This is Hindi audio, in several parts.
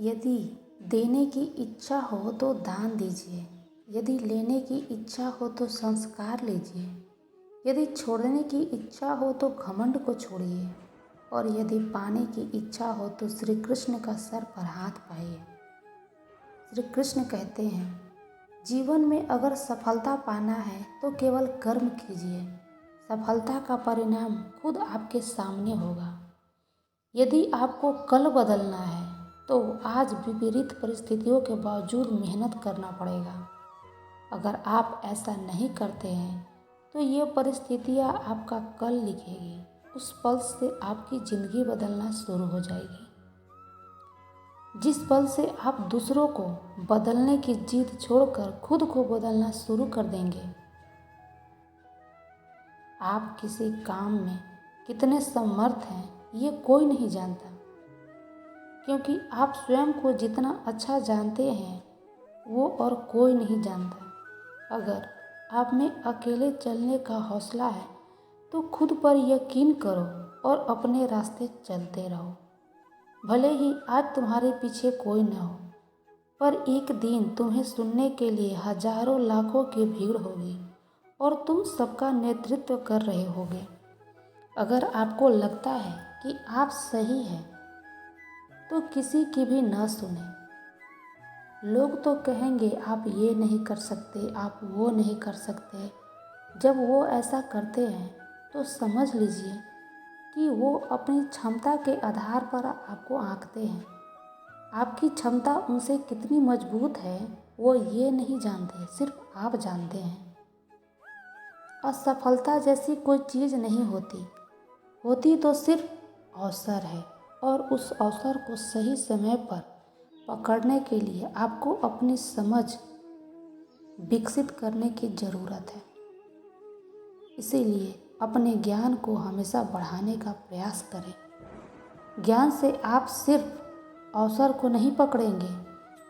यदि देने की इच्छा हो तो दान दीजिए, यदि लेने की इच्छा हो तो संस्कार लीजिए, यदि छोड़ने की इच्छा हो तो घमंड को छोड़िए, और यदि पाने की इच्छा हो तो श्री कृष्ण का सर पर हाथ पाइए। श्री कृष्ण कहते हैं, जीवन में अगर सफलता पाना है तो केवल कर्म कीजिए, सफलता का परिणाम खुद आपके सामने होगा। यदि आपको कल बदलना है तो आज विपरीत परिस्थितियों के बावजूद मेहनत करना पड़ेगा। अगर आप ऐसा नहीं करते हैं तो ये परिस्थितियाँ आपका कल लिखेगी। उस पल से आपकी ज़िंदगी बदलना शुरू हो जाएगी। जिस पल से आप दूसरों को बदलने की जिद छोड़कर खुद को बदलना शुरू कर देंगे। आप किसी काम में कितने समर्थ हैं ये कोई नहीं जानता, क्योंकि आप स्वयं को जितना अच्छा जानते हैं वो और कोई नहीं जानता। अगर आप में अकेले चलने का हौसला है तो खुद पर यकीन करो और अपने रास्ते चलते रहो। भले ही आज तुम्हारे पीछे कोई न हो, पर एक दिन तुम्हें सुनने के लिए हजारों लाखों की भीड़ होगी और तुम सबका नेतृत्व कर रहे होगे। अगर आपको लगता है कि आप सही हैं तो किसी की भी न सुने। लोग तो कहेंगे आप ये नहीं कर सकते, आप वो नहीं कर सकते। जब वो ऐसा करते हैं तो समझ लीजिए कि वो अपनी क्षमता के आधार पर आपको आंकते हैं। आपकी क्षमता उनसे कितनी मजबूत है वो ये नहीं जानते, सिर्फ आप जानते हैं। असफलता जैसी कोई चीज़ नहीं होती, होती तो सिर्फ अवसर है, और उस अवसर को सही समय पर पकड़ने के लिए आपको अपनी समझ विकसित करने की ज़रूरत है। इसीलिए अपने ज्ञान को हमेशा बढ़ाने का प्रयास करें। ज्ञान से आप सिर्फ अवसर को नहीं पकड़ेंगे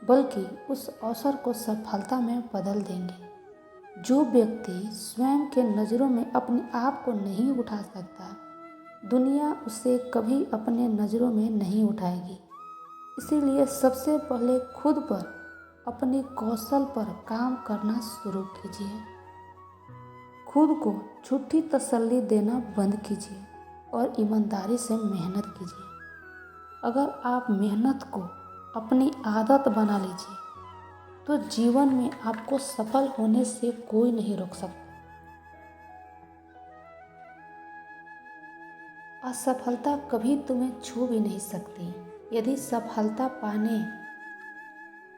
बल्कि उस अवसर को सफलता में बदल देंगे। जो व्यक्ति स्वयं के नज़रों में अपने आप को नहीं उठा सकता, दुनिया उसे कभी अपने नज़रों में नहीं उठाएगी। इसीलिए सबसे पहले खुद पर, अपने कौशल पर काम करना शुरू कीजिए। खुद को झूठी तसल्ली देना बंद कीजिए और ईमानदारी से मेहनत कीजिए। अगर आप मेहनत को अपनी आदत बना लीजिए तो जीवन में आपको सफल होने से कोई नहीं रोक सकता। असफलता कभी तुम्हें छू भी नहीं सकती। यदि सफलता पाने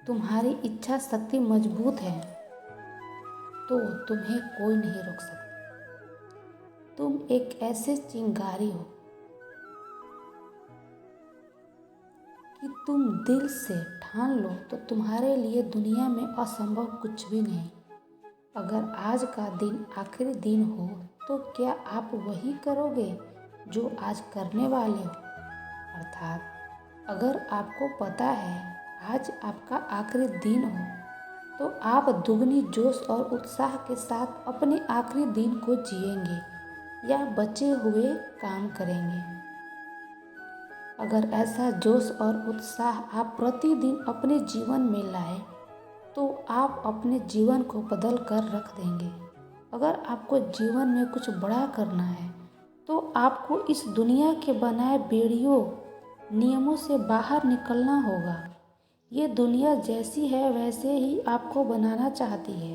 तुम्हारी इच्छा शक्ति मजबूत है तो तुम्हें कोई नहीं रोक सकता। तुम एक ऐसे चिंगारी हो कि तुम दिल से ठान लो तो तुम्हारे लिए दुनिया में असंभव कुछ भी नहीं। अगर आज का दिन आखिरी दिन हो तो क्या आप वही करोगे जो आज करने वाले हो? अर्थात अगर आपको पता है आज आपका आखिरी दिन हो तो आप दुगनी जोश और उत्साह के साथ अपने आखिरी दिन को जिएंगे या बचे हुए काम करेंगे। अगर ऐसा जोश और उत्साह आप प्रतिदिन अपने जीवन में लाए तो आप अपने जीवन को बदल कर रख देंगे। अगर आपको जीवन में कुछ बड़ा करना है तो आपको इस दुनिया के बनाए बेड़ियों नियमों से बाहर निकलना होगा। ये दुनिया जैसी है वैसे ही आपको बनाना चाहती है।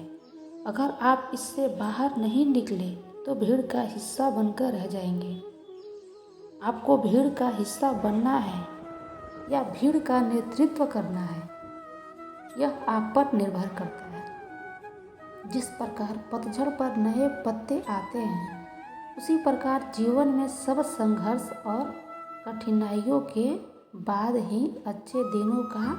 अगर आप इससे बाहर नहीं निकले तो भीड़ का हिस्सा बनकर रह जाएंगे। आपको भीड़ का हिस्सा बनना है या भीड़ का नेतृत्व करना है, यह आप पर निर्भर करता है। जिस प्रकार पतझड़ पर नए पत्ते आते हैं उसी प्रकार जीवन में सब संघर्ष और कठिनाइयों के बाद ही अच्छे दिनों का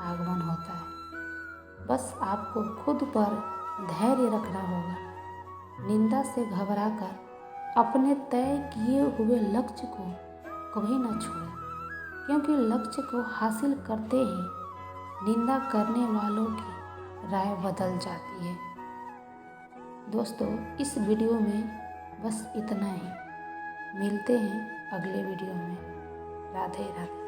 आगमन होता है। बस आपको खुद पर धैर्य रखना होगा। निंदा से घबराकर अपने तय किए हुए लक्ष्य को कभी न छोड़ें, क्योंकि लक्ष्य को हासिल करते ही निंदा करने वालों की राय बदल जाती है। दोस्तों, इस वीडियो में बस इतना ही। मिलते हैं अगले वीडियो में। राधे राधे।